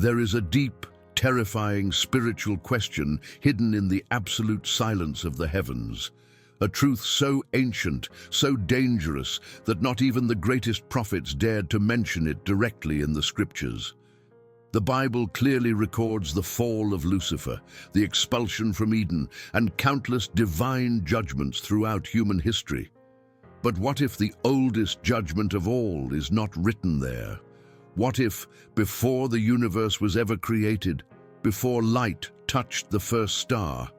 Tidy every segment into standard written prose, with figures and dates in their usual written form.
There is a deep, terrifying spiritual question hidden in the absolute silence of the heavens. A truth so ancient, so dangerous, that not even the greatest prophets dared to mention it directly in the scriptures. The Bible clearly records the fall of Lucifer, the expulsion from Eden, and countless divine judgments throughout human history. But what if the oldest judgment of all is not written there? What if, before the universe was ever created, before light touched the first star,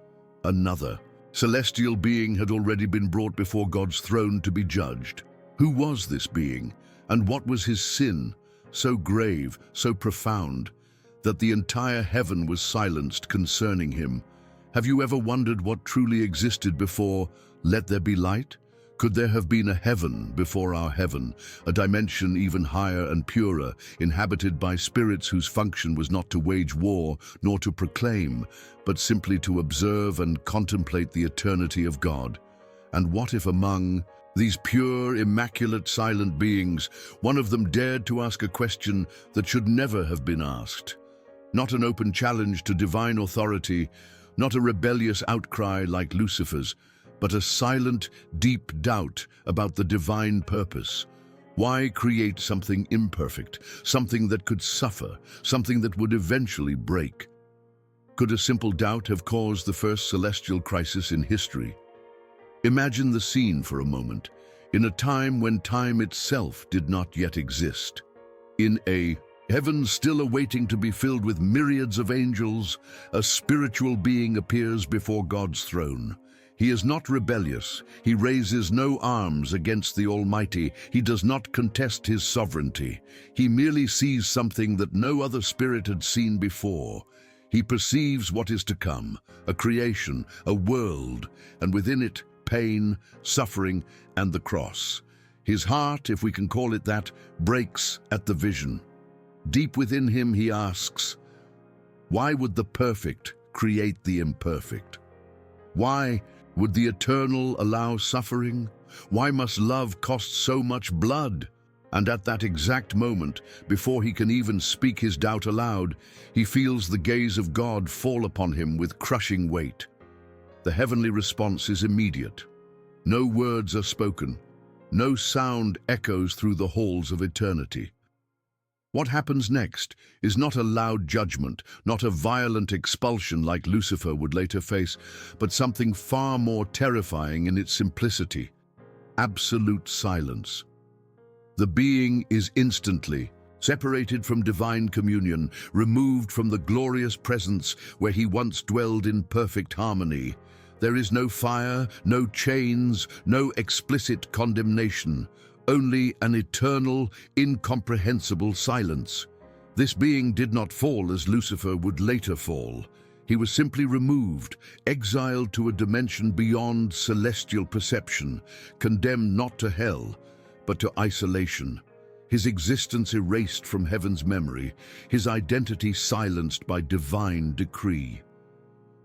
another celestial being had already been brought before God's throne to be judged? Who was this being, and what was his sin, so grave, so profound, that the entire heaven was silenced concerning him? Have you ever wondered what truly existed before "let there be light"? Could there have been a heaven before our heaven, a dimension even higher and purer, inhabited by spirits whose function was not to wage war nor to proclaim, but simply to observe and contemplate the eternity of God? And what if among these pure, immaculate, silent beings, one of them dared to ask a question that should never have been asked? Not an open challenge to divine authority, not a rebellious outcry like Lucifer's, but a silent, deep doubt about the divine purpose. Why create something imperfect, something that could suffer, something that would eventually break? Could a simple doubt have caused the first celestial crisis in history? Imagine the scene for a moment, in a time when time itself did not yet exist. In a heaven still awaiting to be filled with myriads of angels, a spiritual being appears before God's throne. He is not rebellious. He raises no arms against the Almighty. He does not contest his sovereignty. He merely sees something that no other spirit had seen before. He perceives what is to come, a creation, a world, and within it, pain, suffering, and the cross. His heart, if we can call it that, breaks at the vision. Deep within him, he asks, why would the perfect create the imperfect? Why would the eternal allow suffering? Why must love cost so much blood? And at that exact moment, before he can even speak his doubt aloud, he feels the gaze of God fall upon him with crushing weight. The heavenly response is immediate. No words are spoken. No sound echoes through the halls of eternity. What happens next is not a loud judgment, not a violent expulsion like Lucifer would later face, but something far more terrifying in its simplicity: absolute silence. The being is instantly separated from divine communion, removed from the glorious presence where he once dwelled in perfect harmony. There is no fire, no chains, no explicit condemnation. Only an eternal, incomprehensible silence. This being did not fall as Lucifer would later fall. He was simply removed, exiled to a dimension beyond celestial perception, condemned not to hell, but to isolation. His existence erased from heaven's memory, his identity silenced by divine decree.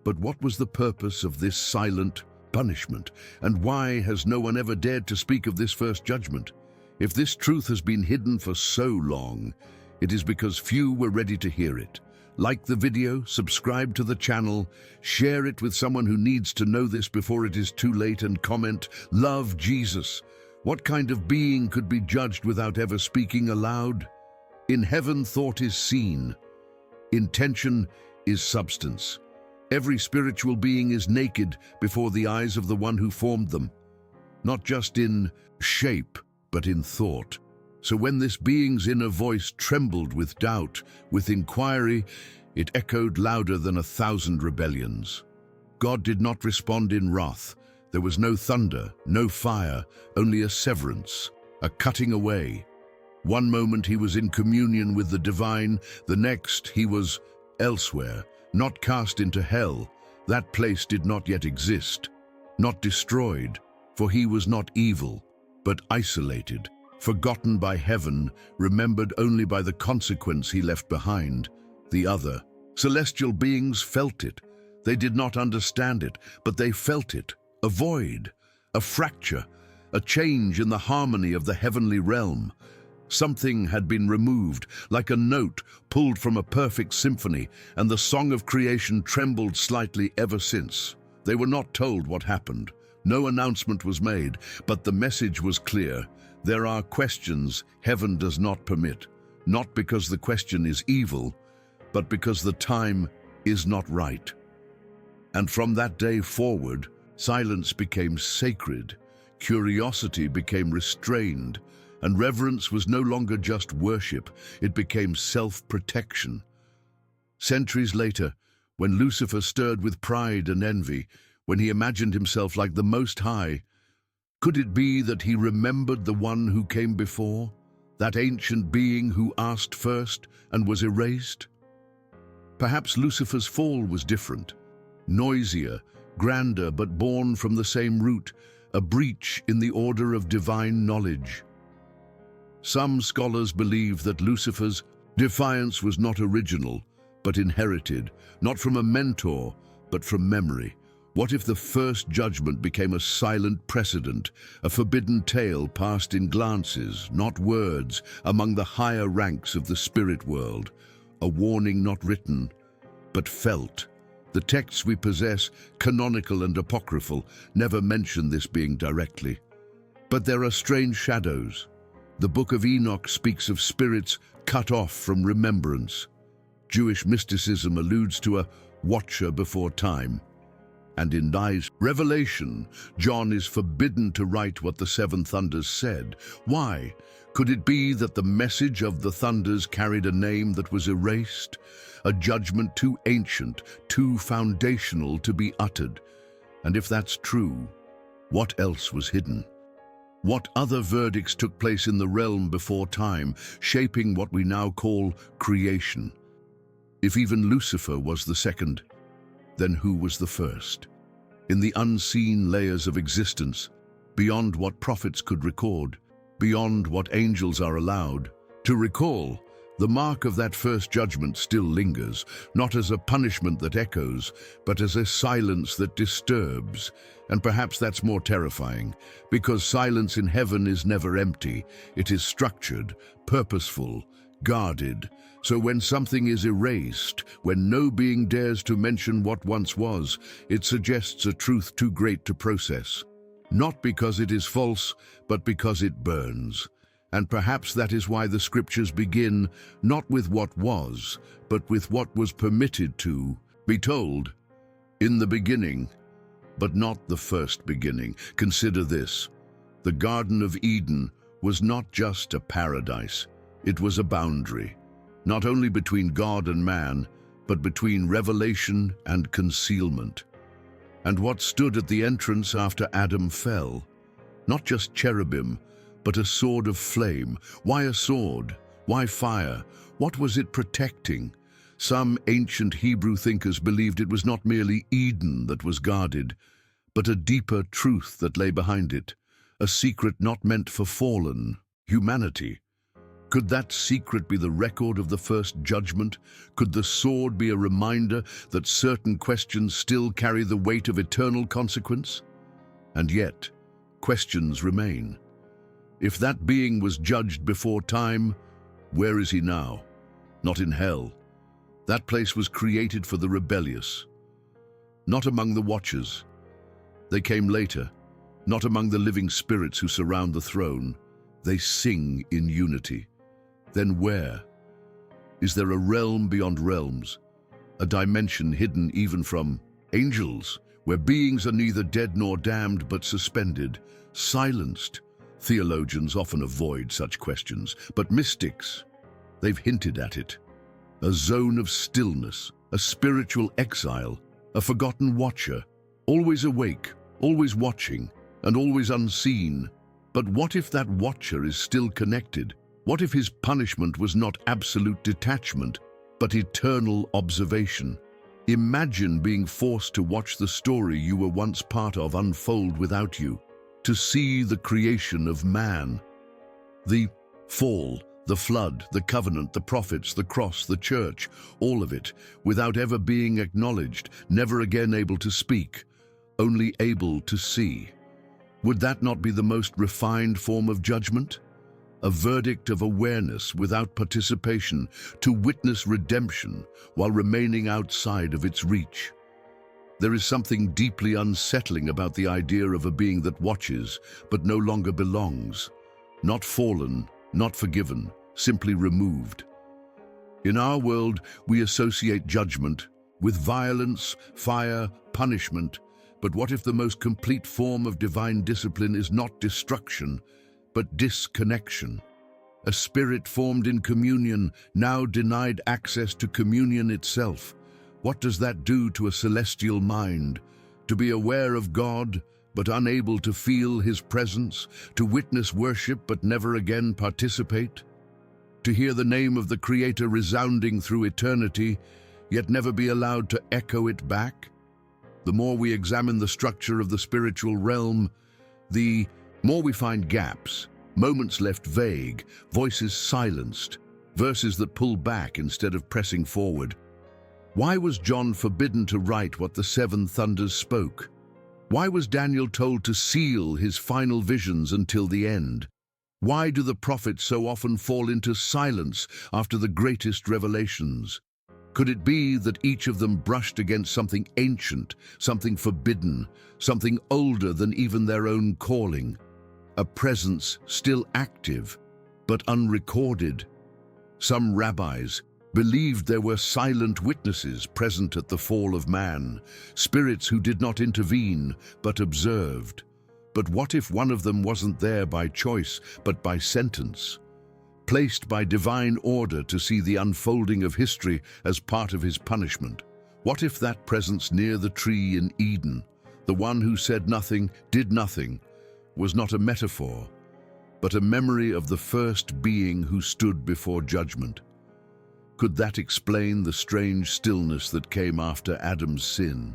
But what was the purpose of this silent punishment, and why has no one ever dared to speak of this first judgment? If this truth has been hidden for so long, it is because few were ready to hear it. Like the video, subscribe to the channel, share it with someone who needs to know this before it is too late, and comment, "Love Jesus." What kind of being could be judged without ever speaking aloud? In heaven, thought is seen. Intention is substance. Every spiritual being is naked before the eyes of the one who formed them, not just in shape, but in thought. So when this being's inner voice trembled with doubt, with inquiry, it echoed louder than 1,000 rebellions. God did not respond in wrath. There was no thunder, no fire, only a severance, a cutting away. One moment he was in communion with the divine, the next he was elsewhere, not cast into hell. That place did not yet exist. Not destroyed, for he was not evil, but isolated, forgotten by heaven, remembered only by the consequence he left behind, the other. Celestial beings felt it. They did not understand it, but they felt it. A void, a fracture, a change in the harmony of the heavenly realm. Something had been removed, like a note pulled from a perfect symphony, and the song of creation trembled slightly ever since. They were not told what happened. No announcement was made, but the message was clear. There are questions heaven does not permit, not because the question is evil, but because the time is not right. And from that day forward, silence became sacred, curiosity became restrained, and reverence was no longer just worship, it became self-protection. Centuries later, when Lucifer stirred with pride and envy, when he imagined himself like the Most High, could it be that he remembered the one who came before, that ancient being who asked first and was erased? Perhaps Lucifer's fall was different, noisier, grander, but born from the same root, a breach in the order of divine knowledge. Some scholars believe that Lucifer's defiance was not original, but inherited, not from a mentor, but from memory. What if the first judgment became a silent precedent, a forbidden tale passed in glances, not words, among the higher ranks of the spirit world, a warning not written, but felt? The texts we possess, canonical and apocryphal, never mention this being directly. But there are strange shadows. The Book of Enoch speaks of spirits cut off from remembrance. Jewish mysticism alludes to a watcher before time. And in Revelation, John is forbidden to write what the seven thunders said. Why? Could it be that the message of the thunders carried a name that was erased? A judgment too ancient, too foundational to be uttered? And if that's true, what else was hidden? What other verdicts took place in the realm before time, shaping what we now call creation? If even Lucifer was the second, then who was the first? In the unseen layers of existence, beyond what prophets could record, beyond what angels are allowed to recall, the mark of that first judgment still lingers, not as a punishment that echoes, but as a silence that disturbs. And perhaps that's more terrifying, because silence in heaven is never empty. It is structured, purposeful, guarded. So when something is erased, when no being dares to mention what once was, it suggests a truth too great to process. Not because it is false, but because it burns. And perhaps that is why the scriptures begin not with what was, but with what was permitted to be told. In the beginning, but not the first beginning. Consider this. The Garden of Eden was not just a paradise. It was a boundary, not only between God and man, but between revelation and concealment. And what stood at the entrance after Adam fell? Not just cherubim, but a sword of flame. Why a sword? Why fire? What was it protecting? Some ancient Hebrew thinkers believed it was not merely Eden that was guarded, but a deeper truth that lay behind it, a secret not meant for fallen humanity. Could that secret be the record of the first judgment? Could the sword be a reminder that certain questions still carry the weight of eternal consequence? And yet, questions remain. If that being was judged before time, where is he now? Not in hell. That place was created for the rebellious. Not among the watchers. They came later. Not among the living spirits who surround the throne. They sing in unity. Then where? Is there a realm beyond realms? A dimension hidden even from angels, where beings are neither dead nor damned but suspended, silenced? Theologians often avoid such questions, but mystics, they've hinted at it. A zone of stillness, a spiritual exile, a forgotten watcher, always awake, always watching, and always unseen. But what if that watcher is still connected? What if his punishment was not absolute detachment, but eternal observation? Imagine being forced to watch the story you were once part of unfold without you, to see the creation of man. The fall, the flood, the covenant, the prophets, the cross, the church, all of it, without ever being acknowledged, never again able to speak, only able to see. Would that not be the most refined form of judgment? a verdict of awareness without participation, to witness redemption while remaining outside of its reach. There is something deeply unsettling about the idea of a being that watches but no longer belongs, not fallen, not forgiven, simply removed. In our world, we associate judgment with violence, fire, punishment, but what if the most complete form of divine discipline is not destruction, but disconnection? A spirit formed in communion, now denied access to communion itself. What does that do to a celestial mind? To be aware of God, but unable to feel His presence, to witness worship but never again participate, to hear the name of the Creator resounding through eternity, yet never be allowed to echo it back? The more we examine the structure of the spiritual realm, the more we find gaps, moments left vague, voices silenced, verses that pull back instead of pressing forward. Why was John forbidden to write what the seven thunders spoke? Why was Daniel told to seal his final visions until the end? Why do the prophets so often fall into silence after the greatest revelations? Could it be that each of them brushed against something ancient, something forbidden, something older than even their own calling? A presence still active, but unrecorded. Some rabbis believed there were silent witnesses present at the fall of man, spirits who did not intervene, but observed. But what if one of them wasn't there by choice, but by sentence? Placed by divine order to see the unfolding of history as part of his punishment? What if that presence near the tree in Eden, the one who said nothing, did nothing, was not a metaphor, but a memory of the first being who stood before judgment? Could that explain the strange stillness that came after Adam's sin?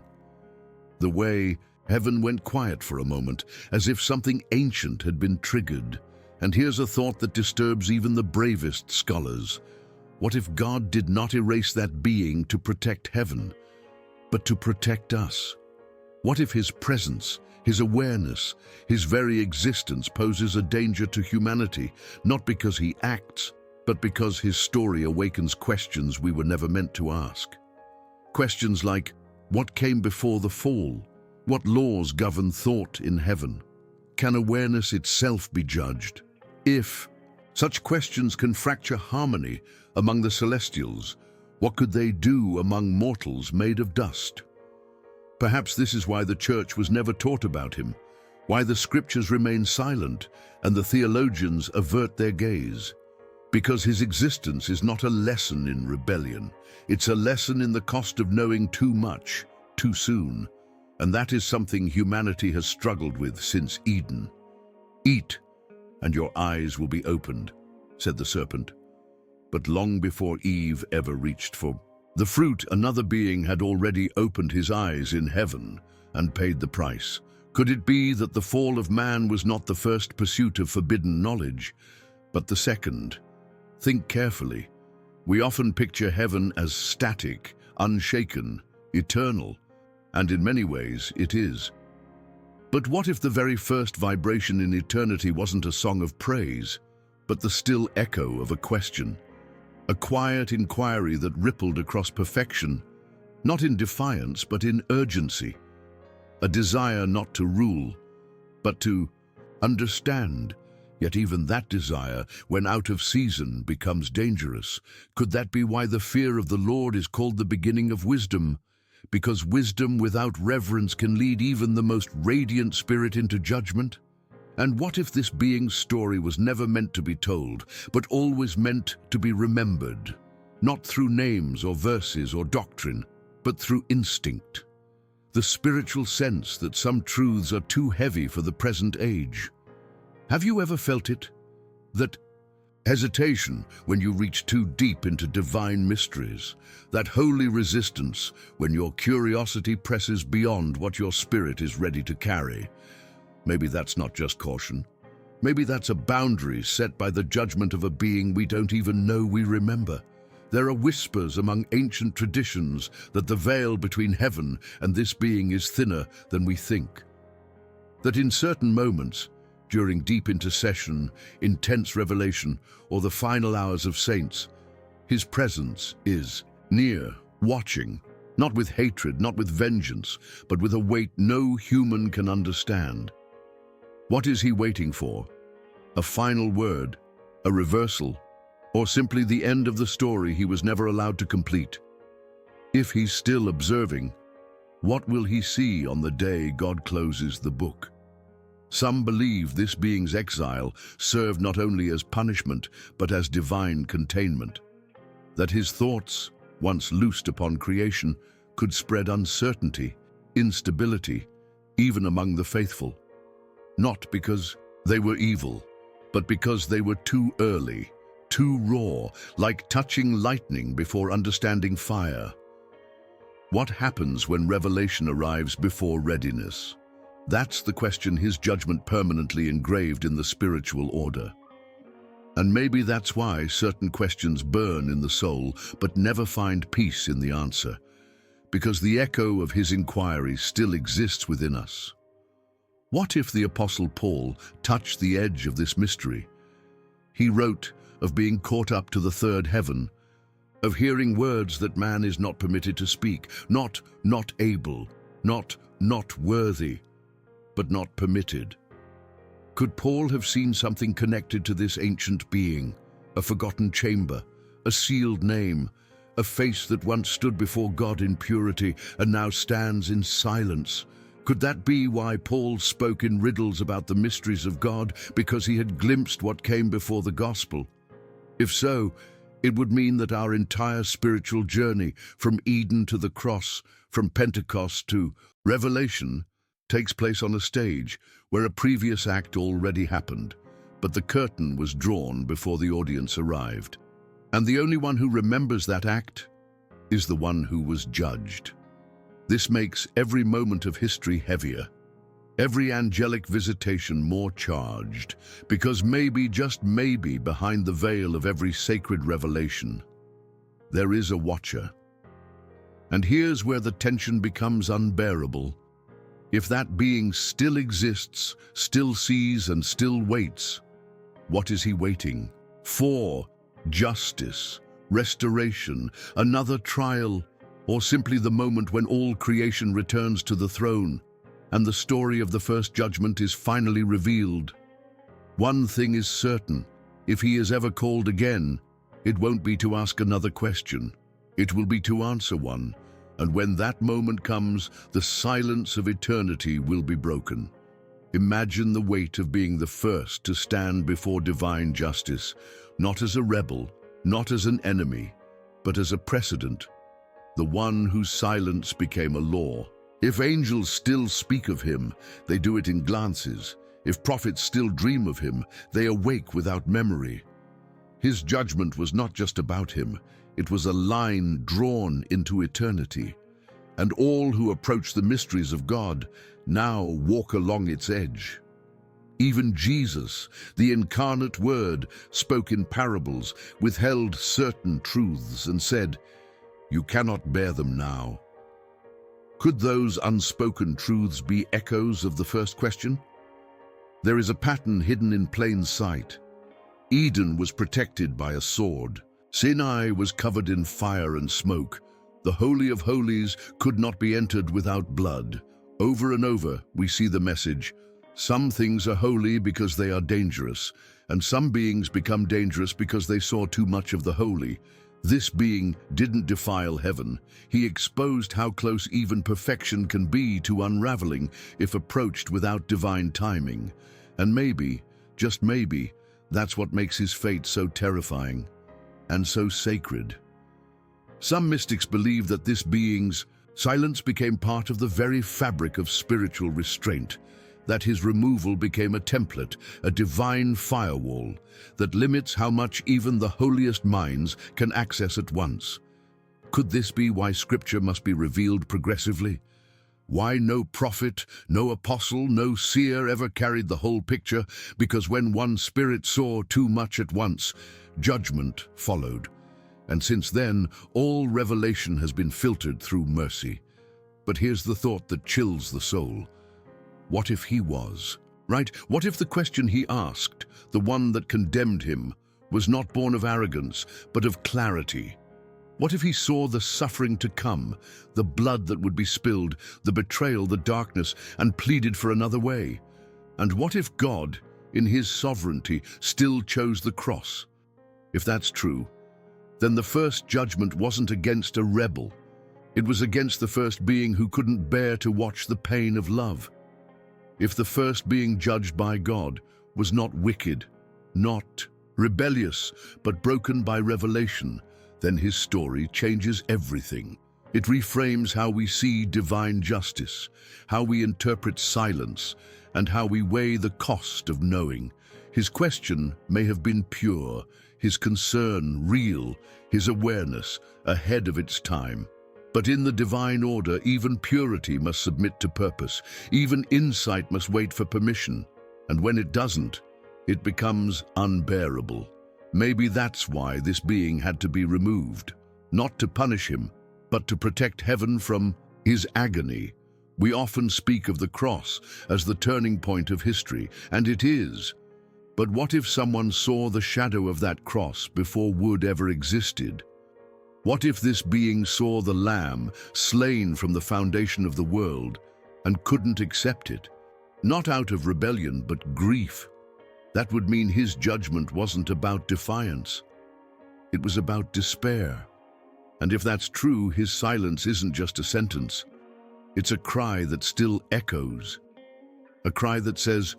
The way heaven went quiet for a moment, as if something ancient had been triggered. And here's a thought that disturbs even the bravest scholars. What if God did not erase that being to protect heaven, but to protect us? What if His presence, His awareness, His very existence poses a danger to humanity, not because He acts, but because His story awakens questions we were never meant to ask? Questions like, what came before the fall? What laws govern thought in heaven? Can awareness itself be judged? If such questions can fracture harmony among the celestials, what could they do among mortals made of dust? Perhaps this is why the church was never taught about Him, why the scriptures remain silent and the theologians avert their gaze. Because His existence is not a lesson in rebellion, it's a lesson in the cost of knowing too much, too soon. And that is something humanity has struggled with since Eden. Eat, and your eyes will be opened, said the serpent. But long before Eve ever reached for the fruit, another being had already opened his eyes in heaven and paid the price. Could it be that the fall of man was not the first pursuit of forbidden knowledge, but the second? Think carefully. We often picture heaven as static, unshaken, eternal, and in many ways it is. But what if the very first vibration in eternity wasn't a song of praise, but the still echo of a question? A quiet inquiry that rippled across perfection, not in defiance but in urgency. A desire not to rule, but to understand. Yet even that desire, when out of season, becomes dangerous. Could that be why the fear of the Lord is called the beginning of wisdom? Because wisdom without reverence can lead even the most radiant spirit into judgment? And what if this being's story was never meant to be told, but always meant to be remembered? Not through names or verses or doctrine, but through instinct. The spiritual sense that some truths are too heavy for the present age. Have you ever felt it? That hesitation when you reach too deep into divine mysteries. That holy resistance when your curiosity presses beyond what your spirit is ready to carry. Maybe that's not just caution. Maybe that's a boundary set by the judgment of a being we don't even know we remember. There are whispers among ancient traditions that the veil between heaven and this being is thinner than we think. That in certain moments, during deep intercession, intense revelation, or the final hours of saints. His presence is near, watching, not with hatred, not with vengeance, but with a weight no human can understand. What is he waiting for? A final word? A reversal? Or simply the end of the story he was never allowed to complete? If he's still observing, what will he see on the day God closes the book? Some believe this being's exile served not only as punishment, but as divine containment. That his thoughts, once loosed upon creation, could spread uncertainty, instability, even among the faithful. Not because they were evil, but because they were too early, too raw, like touching lightning before understanding fire. What happens when revelation arrives before readiness? That's the question his judgment permanently engraved in the spiritual order. And maybe that's why certain questions burn in the soul but never find peace in the answer, because the echo of his inquiry still exists within us. What if the Apostle Paul touched the edge of this mystery? He wrote of being caught up to the third heaven, of hearing words that man is not permitted to speak, not able, not worthy, but not permitted. Could Paul have seen something connected to this ancient being, a forgotten chamber, a sealed name, a face that once stood before God in purity and now stands in silence? Could that be why Paul spoke in riddles about the mysteries of God, because he had glimpsed what came before the gospel? If so, it would mean that our entire spiritual journey, from Eden to the cross, from Pentecost to Revelation, takes place on a stage where a previous act already happened, but the curtain was drawn before the audience arrived. And the only one who remembers that act is the one who was judged. This makes every moment of history heavier, every angelic visitation more charged, because maybe, just maybe, behind the veil of every sacred revelation, there is a watcher. And here's where the tension becomes unbearable. If that being still exists, still sees, and still waits, what is he waiting for? Justice, restoration, another trial, or simply the moment when all creation returns to the throne and the story of the first judgment is finally revealed? One thing is certain: if he is ever called again, it won't be to ask another question. It will be to answer one. And when that moment comes, the silence of eternity will be broken. Imagine the weight of being the first to stand before divine justice, not as a rebel, not as an enemy, but as a precedent, the one whose silence became a law. If angels still speak of him, they do it in glances. If prophets still dream of him, they awake without memory. His judgment was not just about him, it was a line drawn into eternity. And all who approach the mysteries of God now walk along its edge. Even Jesus, the incarnate Word, spoke in parables, withheld certain truths, and said, "You cannot bear them now." Could those unspoken truths be echoes of the first question? There is a pattern hidden in plain sight. Eden was protected by a sword. Sinai was covered in fire and smoke. The Holy of Holies could not be entered without blood. Over and over, we see the message: some things are holy because they are dangerous, and some beings become dangerous because they saw too much of the holy. This being didn't defile heaven. He exposed how close even perfection can be to unraveling if approached without divine timing. And maybe, just maybe, that's what makes his fate so terrifying and so sacred. Some mystics believe that this being's silence became part of the very fabric of spiritual restraint, that his removal became a template, a divine firewall that limits how much even the holiest minds can access at once. Could this be why Scripture must be revealed progressively? Why no prophet, no apostle, no seer ever carried the whole picture? Because when one spirit saw too much at once, judgment followed. And since then, all revelation has been filtered through mercy. But here's the thought that chills the soul. What if he was right? What if the question he asked, the one that condemned him, was not born of arrogance, but of clarity? What if he saw the suffering to come, the blood that would be spilled, the betrayal, the darkness, and pleaded for another way? And what if God, in his sovereignty, still chose the cross? If that's true, then the first judgment wasn't against a rebel. It was against the first being who couldn't bear to watch the pain of love. If the first being judged by God was not wicked, not rebellious, but broken by revelation, then his story changes everything. It reframes how we see divine justice, how we interpret silence, and how we weigh the cost of knowing. His question may have been pure, his concern real, his awareness ahead of its time. But in the divine order, even purity must submit to purpose. Even insight must wait for permission. And when it doesn't, it becomes unbearable. Maybe that's why this being had to be removed. Not to punish him, but to protect heaven from his agony. We often speak of the cross as the turning point of history, and it is. But what if someone saw the shadow of that cross before wood ever existed? What if this being saw the Lamb slain from the foundation of the world and couldn't accept it? Not out of rebellion, but grief. That would mean his judgment wasn't about defiance. It was about despair. And if that's true, his silence isn't just a sentence. It's a cry that still echoes. A cry that says,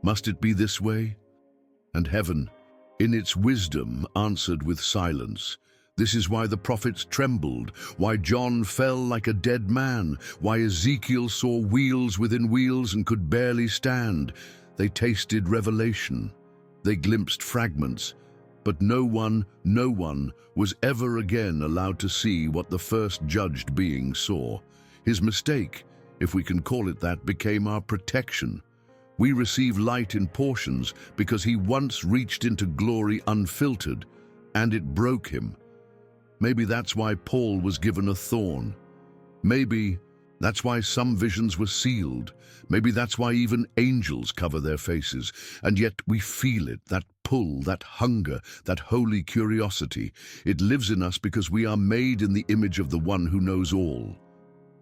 "Must it be this way?" And heaven, in its wisdom, answered with silence. This is why the prophets trembled, why John fell like a dead man, why Ezekiel saw wheels within wheels and could barely stand. They tasted revelation. They glimpsed fragments. But no one was ever again allowed to see what the first judged being saw. His mistake, if we can call it that, became our protection. We receive light in portions because he once reached into glory unfiltered, and it broke him. Maybe that's why Paul was given a thorn. Maybe that's why some visions were sealed. Maybe that's why even angels cover their faces. And yet we feel it, that pull, that hunger, that holy curiosity. It lives in us because we are made in the image of the one who knows all.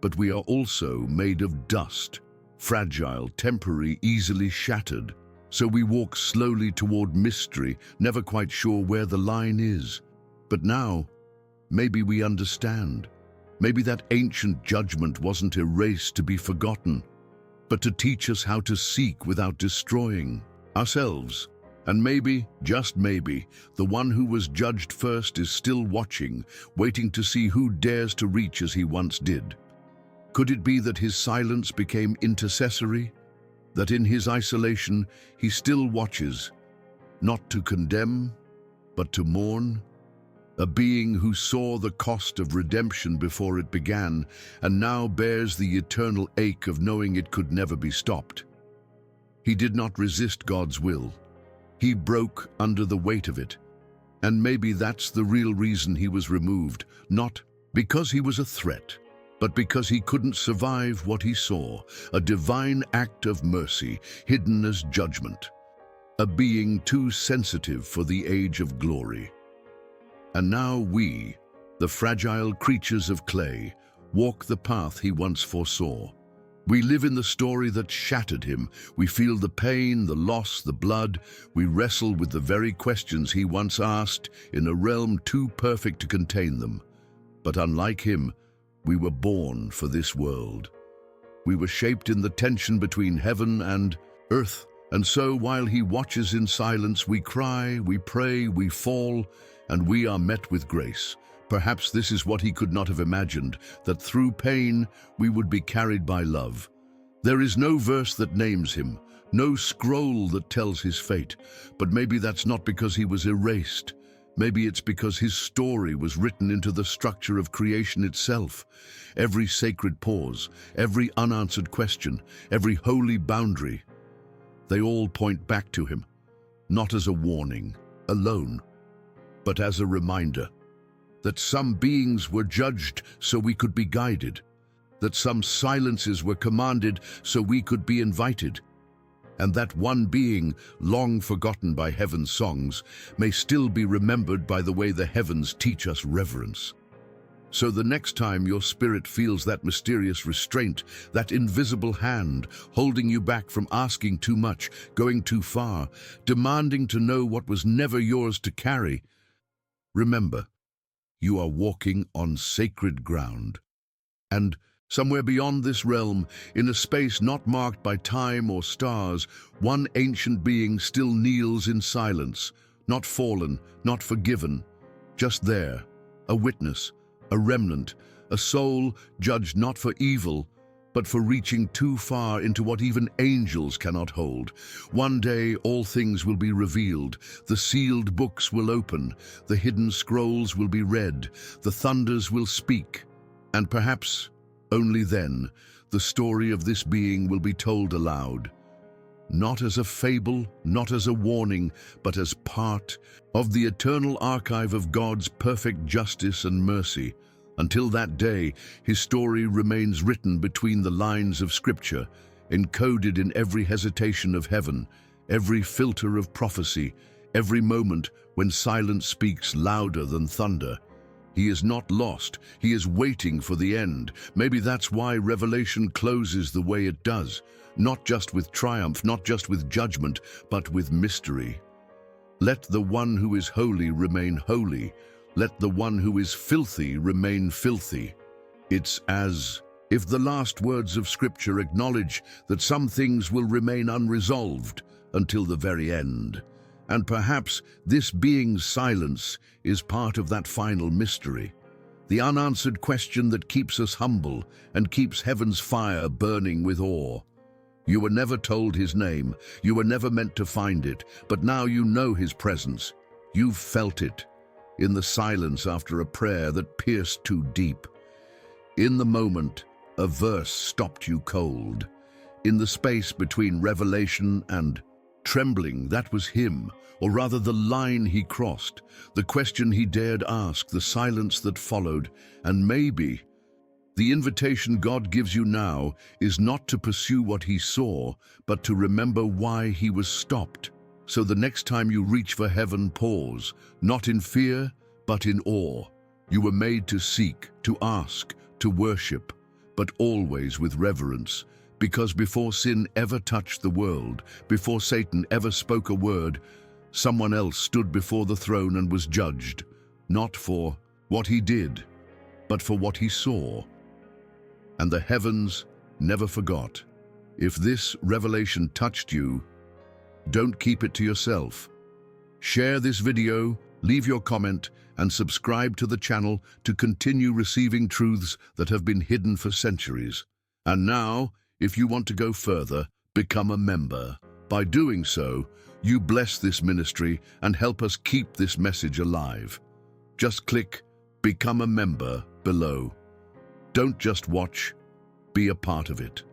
But we are also made of dust, fragile, temporary, easily shattered. So we walk slowly toward mystery, never quite sure where the line is. But now, maybe we understand. Maybe that ancient judgment wasn't erased to be forgotten, but to teach us how to seek without destroying ourselves. And maybe, just maybe, the one who was judged first is still watching, waiting to see who dares to reach as he once did. Could it be that his silence became intercessory? That in his isolation he still watches, not to condemn, but to mourn? A being who saw the cost of redemption before it began and now bears the eternal ache of knowing it could never be stopped. He did not resist God's will. He broke under the weight of it. And maybe that's the real reason he was removed, not because he was a threat, but because he couldn't survive what he saw, a divine act of mercy hidden as judgment, a being too sensitive for the age of glory. And now we, the fragile creatures of clay, walk the path he once foresaw. We live in the story that shattered him. We feel the pain, the loss, the blood. We wrestle with the very questions he once asked in a realm too perfect to contain them. But unlike him, we were born for this world. We were shaped in the tension between heaven and earth. And so while he watches in silence, we cry, we pray, we fall, and we are met with grace. Perhaps this is what he could not have imagined, that through pain we would be carried by love. There is no verse that names him, no scroll that tells his fate, but maybe that's not because he was erased. Maybe it's because his story was written into the structure of creation itself. Every sacred pause, every unanswered question, every holy boundary, they all point back to him, not as a warning, alone, but as a reminder that some beings were judged so we could be guided, that some silences were commanded so we could be invited, and that one being, long forgotten by heaven's songs, may still be remembered by the way the heavens teach us reverence. So the next time your spirit feels that mysterious restraint, that invisible hand, holding you back from asking too much, going too far, demanding to know what was never yours to carry, remember, you are walking on sacred ground. And somewhere beyond this realm, in a space not marked by time or stars, one ancient being still kneels in silence, not fallen, not forgiven, just there, a witness, a remnant, a soul judged not for evil, but for reaching too far into what even angels cannot hold. One day all things will be revealed, the sealed books will open, the hidden scrolls will be read, the thunders will speak, and perhaps only then the story of this being will be told aloud. Not as a fable, not as a warning, but as part of the eternal archive of God's perfect justice and mercy. Until that day, his story remains written between the lines of Scripture, encoded in every hesitation of heaven, every filter of prophecy, every moment when silence speaks louder than thunder. He is not lost, he is waiting for the end. Maybe that's why Revelation closes the way it does. Not just with triumph, not just with judgment, but with mystery. Let the one who is holy remain holy. Let the one who is filthy remain filthy. It's as if the last words of Scripture acknowledge that some things will remain unresolved until the very end. And perhaps this being's silence is part of that final mystery. The unanswered question that keeps us humble and keeps heaven's fire burning with awe. You were never told his name, you were never meant to find it, but now you know his presence. You've felt it, in the silence after a prayer that pierced too deep. In the moment, a verse stopped you cold. In the space between revelation and trembling, that was him, or rather the line he crossed, the question he dared ask, the silence that followed, and maybe the invitation God gives you now is not to pursue what he saw, but to remember why he was stopped. So the next time you reach for heaven, pause, not in fear, but in awe. You were made to seek, to ask, to worship, but always with reverence, because before sin ever touched the world, before Satan ever spoke a word, someone else stood before the throne and was judged, not for what he did, but for what he saw. And the heavens never forgot. If this revelation touched you, don't keep it to yourself. Share this video, leave your comment, and subscribe to the channel to continue receiving truths that have been hidden for centuries. And now, if you want to go further, become a member. By doing so, you bless this ministry and help us keep this message alive. Just click Become a Member below. Don't just watch, be a part of it.